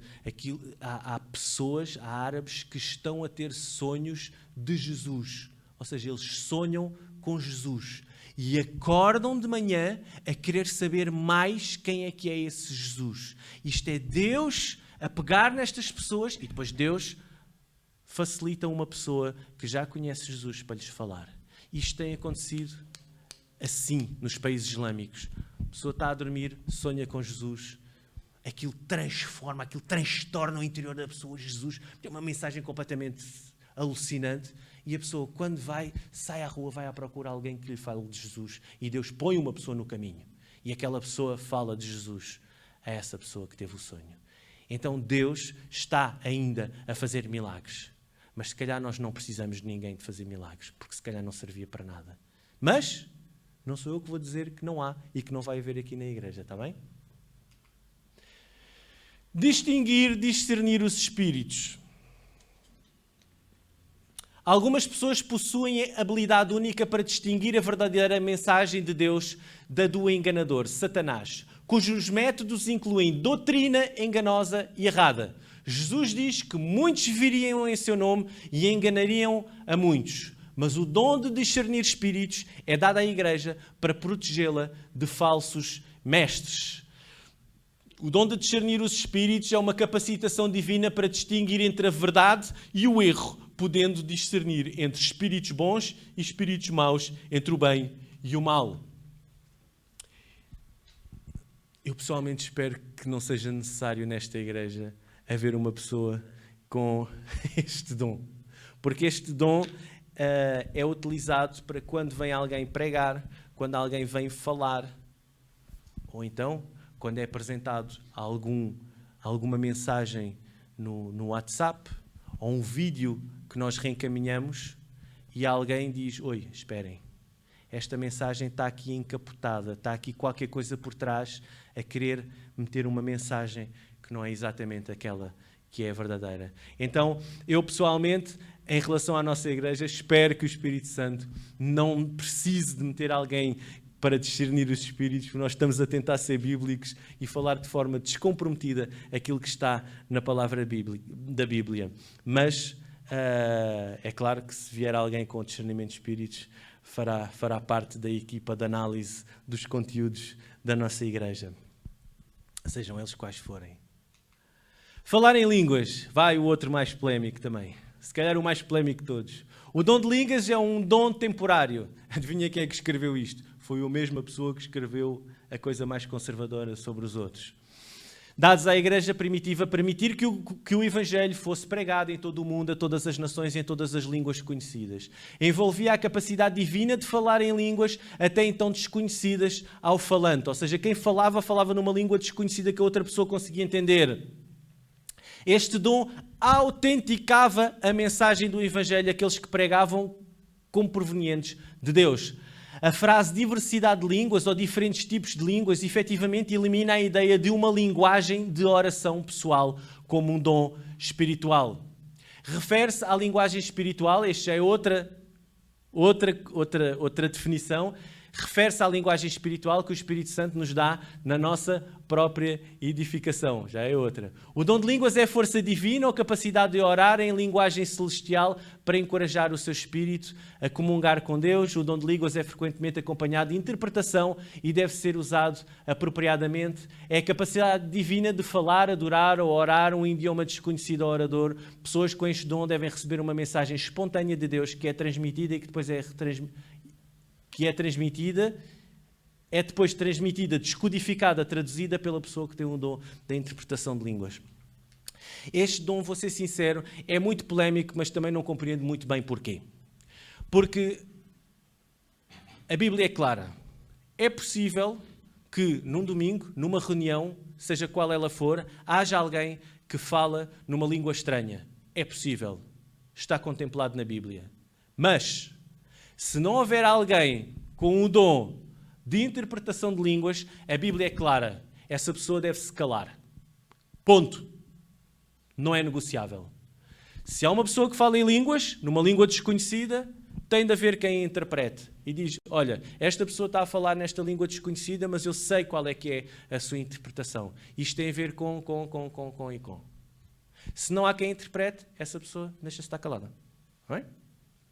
há pessoas, há árabes que estão a ter sonhos de Jesus. Ou seja, eles sonham com Jesus e acordam de manhã a querer saber mais quem é que é esse Jesus. Isto é Deus a pegar nestas pessoas e depois Deus facilita uma pessoa que já conhece Jesus para lhes falar. Isto tem acontecido assim nos países islâmicos. A pessoa está a dormir, sonha com Jesus, aquilo transforma, aquilo transtorna o interior da pessoa. Jesus tem uma mensagem completamente alucinante e a pessoa, quando sai à rua, vai à procura de alguém que lhe fale de Jesus e Deus põe uma pessoa no caminho e aquela pessoa fala de Jesus a essa pessoa que teve o sonho. Então Deus está ainda a fazer milagres. Mas se calhar nós não precisamos de ninguém de fazer milagres, porque se calhar não servia para nada. Mas não sou eu que vou dizer que não há e que não vai haver aqui na igreja, está bem? Discernir os espíritos. Algumas pessoas possuem a habilidade única para distinguir a verdadeira mensagem de Deus da do enganador, Satanás, cujos métodos incluem doutrina enganosa e errada. Jesus diz que muitos viriam em seu nome e enganariam a muitos. Mas o dom de discernir espíritos é dado à igreja para protegê-la de falsos mestres. O dom de discernir os espíritos é uma capacitação divina para distinguir entre a verdade e o erro, podendo discernir entre espíritos bons e espíritos maus, entre o bem e o mal. Eu pessoalmente espero que não seja necessário nesta igreja haver uma pessoa com este dom. Porque este dom é utilizado para quando vem alguém pregar, quando alguém vem falar, ou então quando é apresentado alguma mensagem no WhatsApp, ou um vídeo que nós reencaminhamos, e alguém diz, oi, esperem, esta mensagem está aqui encapotada, está aqui qualquer coisa por trás a querer meter uma mensagem que não é exatamente aquela que é verdadeira. Então, eu pessoalmente, em relação à nossa igreja, espero que o Espírito Santo não precise de meter alguém para discernir os espíritos, porque nós estamos a tentar ser bíblicos e falar de forma descomprometida aquilo que está na palavra da Bíblia. Mas é claro que se vier alguém com discernimento de espíritos, fará parte da equipa de análise dos conteúdos da nossa igreja, sejam eles quais forem. Falar em línguas, vai o outro mais polémico também. Se calhar o mais polémico de todos. O dom de línguas é um dom temporário. Adivinha quem é que escreveu isto? Foi a mesma pessoa que escreveu a coisa mais conservadora sobre os outros. Dados à igreja primitiva, permitir que o Evangelho fosse pregado em todo o mundo, a todas as nações e em todas as línguas conhecidas. Envolvia a capacidade divina de falar em línguas até então desconhecidas ao falante. Ou seja, quem falava numa língua desconhecida que a outra pessoa conseguia entender. Este dom autenticava a mensagem do Evangelho, aqueles que pregavam como provenientes de Deus. A frase diversidade de línguas ou diferentes tipos de línguas efetivamente elimina a ideia de uma linguagem de oração pessoal como um dom espiritual. Refere-se à linguagem espiritual, esta é outra definição, refere-se à linguagem espiritual que o Espírito Santo nos dá na nossa própria edificação. Já é outra. O dom de línguas é a força divina ou capacidade de orar em linguagem celestial para encorajar o seu espírito a comungar com Deus. O dom de línguas é frequentemente acompanhado de interpretação e deve ser usado apropriadamente. É a capacidade divina de falar, adorar ou orar um idioma desconhecido ao orador. Pessoas com este dom devem receber uma mensagem espontânea de Deus que é transmitida e que depois é depois transmitida, descodificada, traduzida pela pessoa que tem um dom da interpretação de línguas. Este dom, vou ser sincero, é muito polémico, mas também não compreendo muito bem porquê. Porque a Bíblia é clara. É possível que num domingo, numa reunião, seja qual ela for, haja alguém que fala numa língua estranha. É possível. Está contemplado na Bíblia. Mas se não houver alguém com o dom de interpretação de línguas, a Bíblia é clara. Essa pessoa deve se calar. Ponto. Não é negociável. Se há uma pessoa que fala em línguas, numa língua desconhecida, tem de haver quem interprete. E diz, olha, esta pessoa está a falar nesta língua desconhecida, mas eu sei qual é que é a sua interpretação. Isto tem a ver com e com. Se não há quem interprete, essa pessoa deixa-se estar calada. Não é?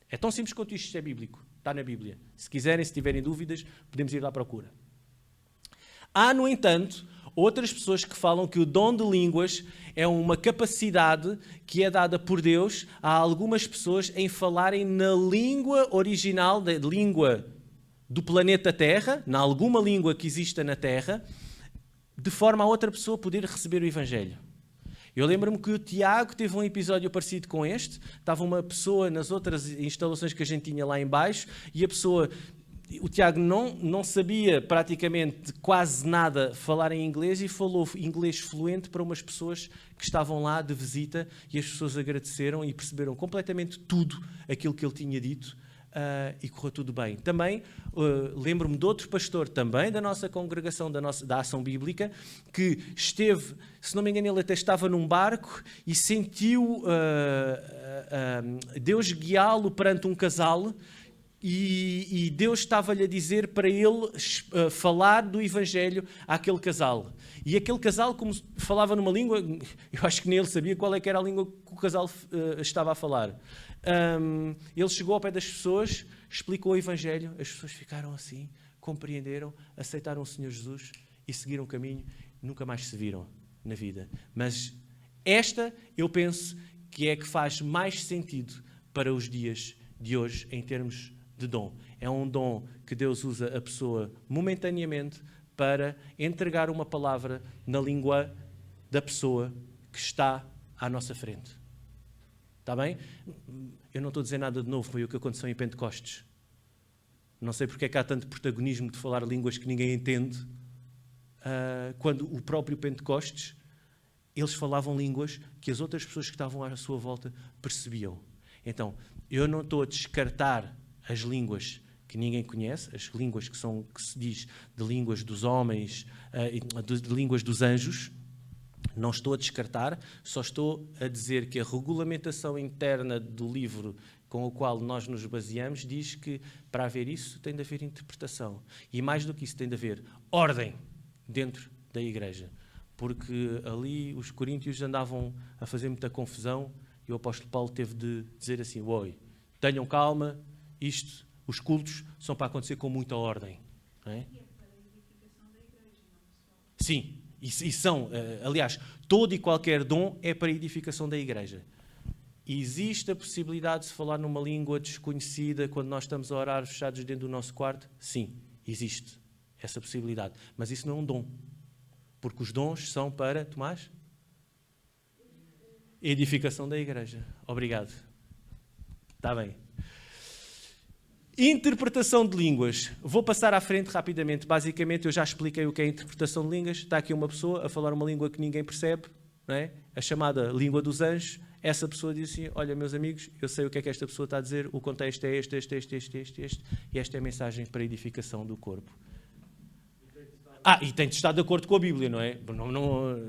É tão simples quanto isto é bíblico. Está na Bíblia. Se quiserem, se tiverem dúvidas, podemos ir lá à procura. Há, no entanto, outras pessoas que falam que o dom de línguas é uma capacidade que é dada por Deus a algumas pessoas em falarem na língua original, da língua do planeta Terra, na alguma língua que exista na Terra, de forma a outra pessoa poder receber o Evangelho. Eu lembro-me que o Tiago teve um episódio parecido com este. Estava uma pessoa nas outras instalações que a gente tinha lá em baixo e o Tiago não sabia praticamente quase nada falar em inglês e falou inglês fluente para umas pessoas que estavam lá de visita e as pessoas agradeceram e perceberam completamente tudo aquilo que ele tinha dito. E correu tudo bem. Também lembro-me de outro pastor, também da nossa congregação, da Ação Bíblica, que esteve, se não me engano, ele até estava num barco e sentiu Deus guiá-lo perante um casal e Deus estava-lhe a dizer para ele falar do Evangelho àquele casal. E aquele casal, como falava numa língua, eu acho que nem ele sabia qual é que era a língua que o casal estava a falar. Ele chegou ao pé das pessoas, explicou o Evangelho, as pessoas ficaram assim, compreenderam, aceitaram o Senhor Jesus e seguiram o caminho, nunca mais se viram na vida. Mas esta, eu penso, que é que faz mais sentido para os dias de hoje em termos de dom. É um dom que Deus usa a pessoa momentaneamente para entregar uma palavra na língua da pessoa que está à nossa frente. Está bem? Eu não estou a dizer nada de novo, foi o que aconteceu em Pentecostes. Não sei porque é que há tanto protagonismo de falar línguas que ninguém entende, quando o próprio Pentecostes, eles falavam línguas que as outras pessoas que estavam à sua volta percebiam. Então, Eu não estou a descartar as línguas que ninguém conhece, as línguas que se diz de línguas dos homens, de línguas dos anjos. Não estou a descartar, só estou a dizer que a regulamentação interna do livro com o qual nós nos baseamos diz que, para haver isso, tem de haver interpretação. E mais do que isso, tem de haver ordem dentro da igreja. Porque ali os coríntios andavam a fazer muita confusão e o apóstolo Paulo teve de dizer assim: oi, tenham calma, os cultos são para acontecer com muita ordem. Não é? E é para a edificação da igreja, não pessoal? Sim, e são, aliás, todo e qualquer dom é para a edificação da igreja. Existe a possibilidade de se falar numa língua desconhecida quando nós estamos a orar fechados dentro do nosso quarto? Sim, existe essa possibilidade. Mas isso não é um dom. Porque os dons são para, Tomás? Edificação da igreja. Obrigado. Está bem. Interpretação de línguas. Vou passar à frente rapidamente. Basicamente, eu já expliquei o que é interpretação de línguas. Está aqui uma pessoa a falar uma língua que ninguém percebe, não é? A chamada língua dos anjos. Essa pessoa diz assim: olha, meus amigos, eu sei o que é que esta pessoa está a dizer, o contexto é este, e esta é a mensagem para a edificação do corpo. E tem de estar de acordo com a Bíblia, não é?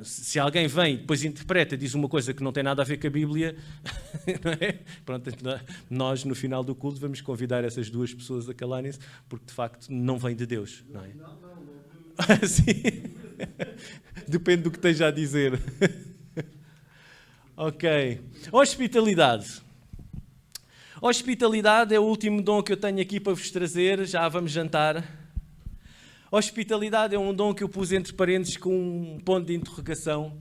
Se alguém vem e depois interpreta, diz uma coisa que não tem nada a ver com a Bíblia, não é? Pronto, nós no final do culto vamos convidar essas duas pessoas a calarem-se, porque de facto não vem de Deus, não é? Não. Sim. Depende do que esteja a dizer. Ok. Hospitalidade. Hospitalidade é o último dom que eu tenho aqui para vos trazer. Já vamos jantar. Hospitalidade é um dom que eu pus entre parênteses com um ponto de interrogação,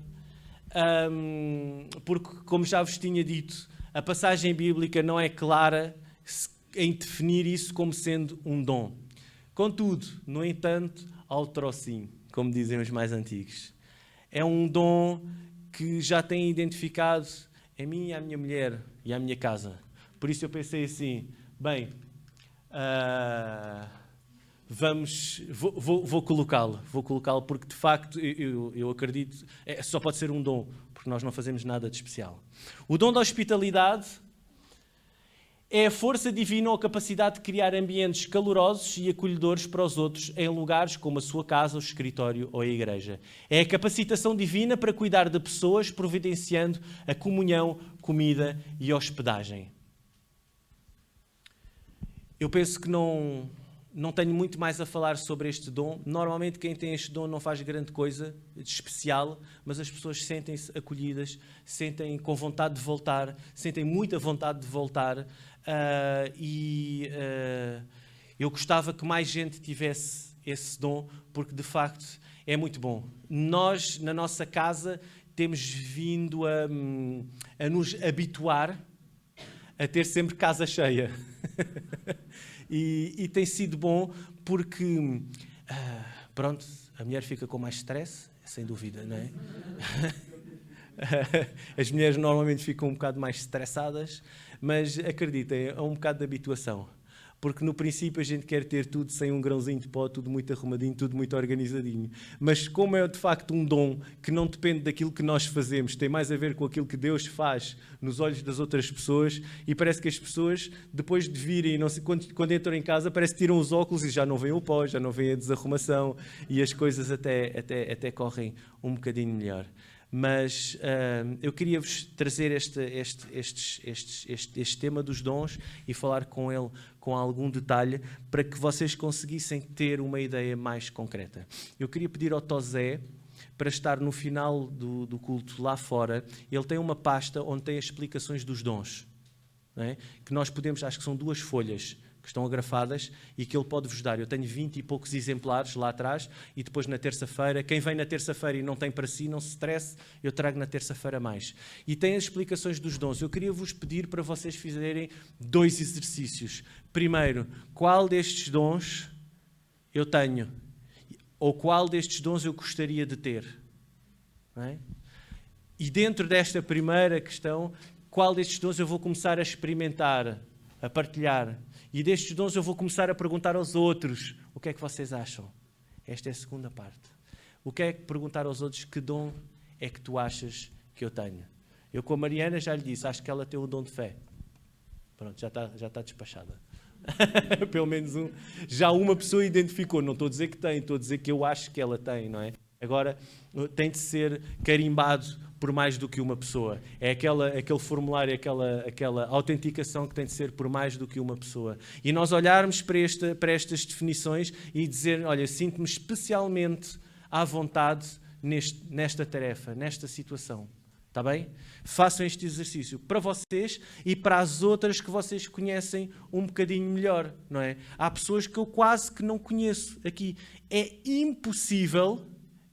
porque, como já vos tinha dito, a passagem bíblica não é clara em definir isso como sendo um dom. Contudo, no entanto, sim, como dizem os mais antigos. É um dom que já tem identificado a mim e a minha mulher e a minha casa. Por isso eu pensei assim, bem... Vou colocá-lo porque de facto eu acredito, só pode ser um dom, porque nós não fazemos nada de especial. O dom da hospitalidade é a força divina ou a capacidade de criar ambientes calorosos e acolhedores para os outros em lugares como a sua casa, o escritório ou a igreja. É a capacitação divina para cuidar de pessoas, providenciando a comunhão, comida e hospedagem. Eu penso que não tenho muito mais a falar sobre este dom. Normalmente quem tem este dom não faz grande coisa de especial, mas as pessoas sentem-se acolhidas, sentem com vontade de voltar, sentem muita vontade de voltar. Eu gostava que mais gente tivesse esse dom, porque de facto é muito bom. Nós, na nossa casa, temos vindo a nos habituar a ter sempre casa cheia. E tem sido bom porque, pronto, a mulher fica com mais stress, sem dúvida, não é? As mulheres normalmente ficam um bocado mais estressadas, mas acreditem, é um bocado de habituação. Porque no princípio a gente quer ter tudo sem um grãozinho de pó, tudo muito arrumadinho, tudo muito organizadinho. Mas como é de facto um dom que não depende daquilo que nós fazemos, tem mais a ver com aquilo que Deus faz nos olhos das outras pessoas, e parece que as pessoas, depois de virem, quando entram em casa, parece que tiram os óculos e já não vem o pó, já não vem a desarrumação, e as coisas até correm um bocadinho melhor. Mas eu queria-vos trazer este tema dos dons e falar com ele com algum detalhe para que vocês conseguissem ter uma ideia mais concreta. Eu queria pedir ao Tosé para estar no final do culto lá fora. Ele tem uma pasta onde tem as explicações dos dons, não é? Que nós podemos, acho que são 2 folhas que estão agrafadas e que ele pode-vos dar. Eu tenho 20 e poucos exemplares lá atrás e depois na terça-feira, quem vem na terça-feira e não tem para si, não se estresse, eu trago na terça-feira mais. E tem as explicações dos dons. Eu queria vos pedir para vocês fizerem 2 exercícios. Primeiro, qual destes dons eu tenho? Ou qual destes dons eu gostaria de ter? Não é? E dentro desta primeira questão, qual destes dons eu vou começar a experimentar, a partilhar? E destes dons eu vou começar a perguntar aos outros, o que é que vocês acham? Esta é a segunda parte. O que é que perguntar aos outros, que dom é que tu achas que eu tenho? Eu com a Mariana já lhe disse, acho que ela tem o dom de fé. Pronto, já está despachada. Pelo menos já uma pessoa identificou. Não estou a dizer que tem, estou a dizer que eu acho que ela tem, não é? Agora, tem de ser carimbado por mais do que uma pessoa. É aquele formulário, aquela autenticação que tem de ser por mais do que uma pessoa. E nós olharmos para estas definições e dizer, olha, sinto-me especialmente à vontade nesta tarefa, nesta situação. Está bem? Façam este exercício para vocês e para as outras que vocês conhecem um bocadinho melhor, não é? Há pessoas que eu quase que não conheço aqui. É impossível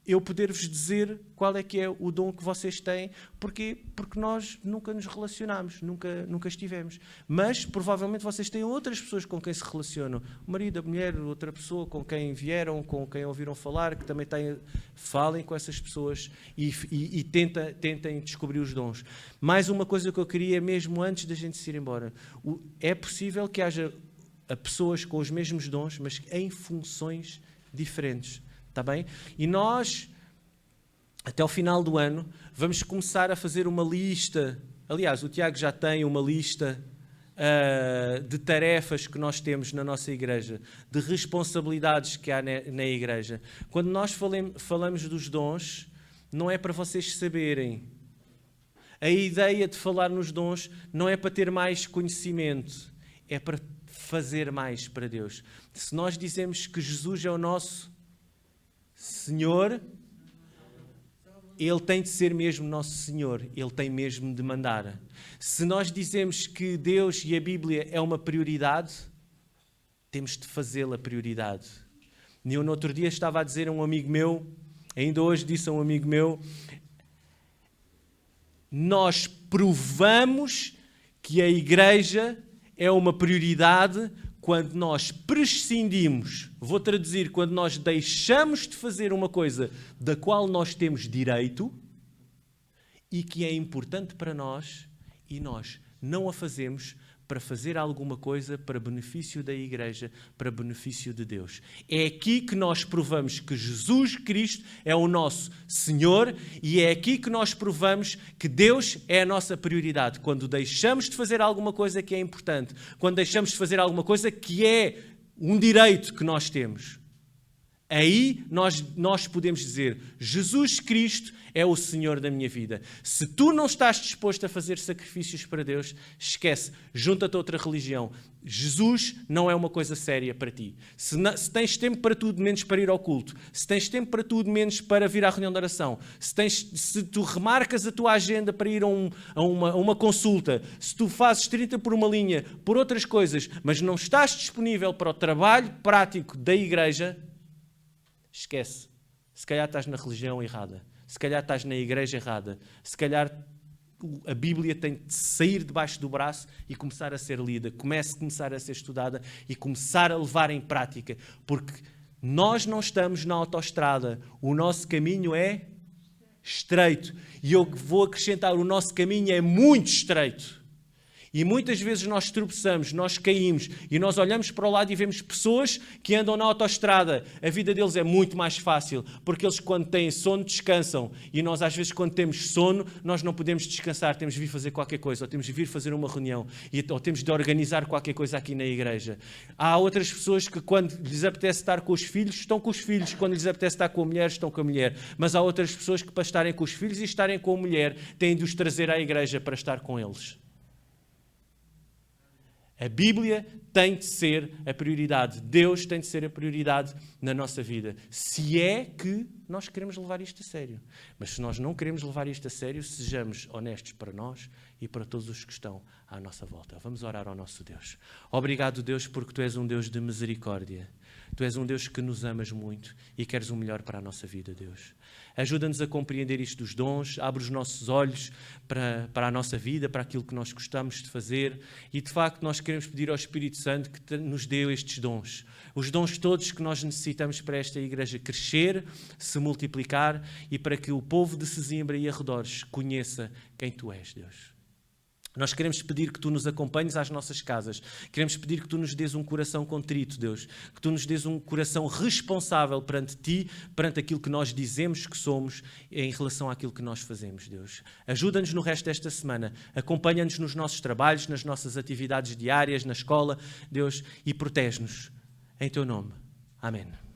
eu poder-vos dizer qual é que é o dom que vocês têm. Porquê? Porque nós nunca nos relacionámos, nunca estivemos. Mas, provavelmente, vocês têm outras pessoas com quem se relacionam. O marido, a mulher, outra pessoa com quem vieram, com quem ouviram falar, que também têm... Falem com essas pessoas e tentem descobrir os dons. Mais uma coisa que eu queria, mesmo antes da gente se ir embora. É possível que haja pessoas com os mesmos dons, mas em funções diferentes. Está bem? E nós, até ao final do ano, vamos começar a fazer uma lista. Aliás, o Tiago já tem uma lista de tarefas que nós temos na nossa igreja, de responsabilidades que há na igreja. Quando nós falamos dos dons, não é para vocês saberem. A ideia de falar nos dons não é para ter mais conhecimento, é para fazer mais para Deus. Se nós dizemos que Jesus é o nosso Senhor, Ele tem de ser mesmo nosso Senhor, Ele tem mesmo de mandar. Se nós dizemos que Deus e a Bíblia é uma prioridade, temos de fazê-la prioridade. E eu no outro dia estava a dizer a um amigo meu, ainda hoje disse a um amigo meu, nós provamos que a igreja é uma prioridade quando nós prescindimos, vou traduzir, quando nós deixamos de fazer uma coisa da qual nós temos direito e que é importante para nós e nós não a fazemos para fazer alguma coisa para benefício da igreja, para benefício de Deus. É aqui que nós provamos que Jesus Cristo é o nosso Senhor e é aqui que nós provamos que Deus é a nossa prioridade. Quando deixamos de fazer alguma coisa que é importante, quando deixamos de fazer alguma coisa que é um direito que nós temos, aí nós podemos dizer, Jesus Cristo é o Senhor da minha vida. Se tu não estás disposto a fazer sacrifícios para Deus, esquece, junta-te a outra religião. Jesus não é uma coisa séria para ti. Se tens tempo para tudo, menos para ir ao culto. Se tens tempo para tudo, menos para vir à reunião de oração. Se tu remarcas a tua agenda para ir a uma consulta, se tu fazes 30 por uma linha, por outras coisas, mas não estás disponível para o trabalho prático da igreja, esquece. Se calhar estás na religião errada. Se calhar estás na igreja errada. Se calhar a Bíblia tem de sair debaixo do braço e começar a ser lida. Começar a ser estudada e começar a levar em prática. Porque nós não estamos na autoestrada. O nosso caminho é estreito. E eu vou acrescentar, o nosso caminho é muito estreito. E muitas vezes nós tropeçamos, nós caímos e nós olhamos para o lado e vemos pessoas que andam na autoestrada. A vida deles é muito mais fácil, porque eles quando têm sono descansam. E nós às vezes quando temos sono, nós não podemos descansar, temos de vir fazer qualquer coisa, ou temos de vir fazer uma reunião, ou temos de organizar qualquer coisa aqui na igreja. Há outras pessoas que quando lhes apetece estar com os filhos, estão com os filhos. Quando lhes apetece estar com a mulher, estão com a mulher. Mas há outras pessoas que para estarem com os filhos e estarem com a mulher, têm de os trazer à igreja para estar com eles. A Bíblia tem de ser a prioridade. Deus tem de ser a prioridade na nossa vida. Se é que nós queremos levar isto a sério. Mas se nós não queremos levar isto a sério, sejamos honestos para nós e para todos os que estão à nossa volta. Vamos orar ao nosso Deus. Obrigado, Deus, porque Tu és um Deus de misericórdia. Tu és um Deus que nos amas muito e queres o melhor para a nossa vida, Deus. Ajuda-nos a compreender isto dos dons, abre os nossos olhos para a nossa vida, para aquilo que nós gostamos de fazer e, de facto, nós queremos pedir ao Espírito Santo que nos dê estes dons. Os dons todos que nós necessitamos para esta igreja crescer, se multiplicar e para que o povo de Sesimbra e arredores conheça quem Tu és, Deus. Nós queremos pedir que Tu nos acompanhes às nossas casas. Queremos pedir que Tu nos dês um coração contrito, Deus. Que Tu nos dês um coração responsável perante Ti, perante aquilo que nós dizemos que somos em relação àquilo que nós fazemos, Deus. Ajuda-nos no resto desta semana. Acompanha-nos nos nossos trabalhos, nas nossas atividades diárias, na escola, Deus, e protege-nos. Em Teu nome. Amém.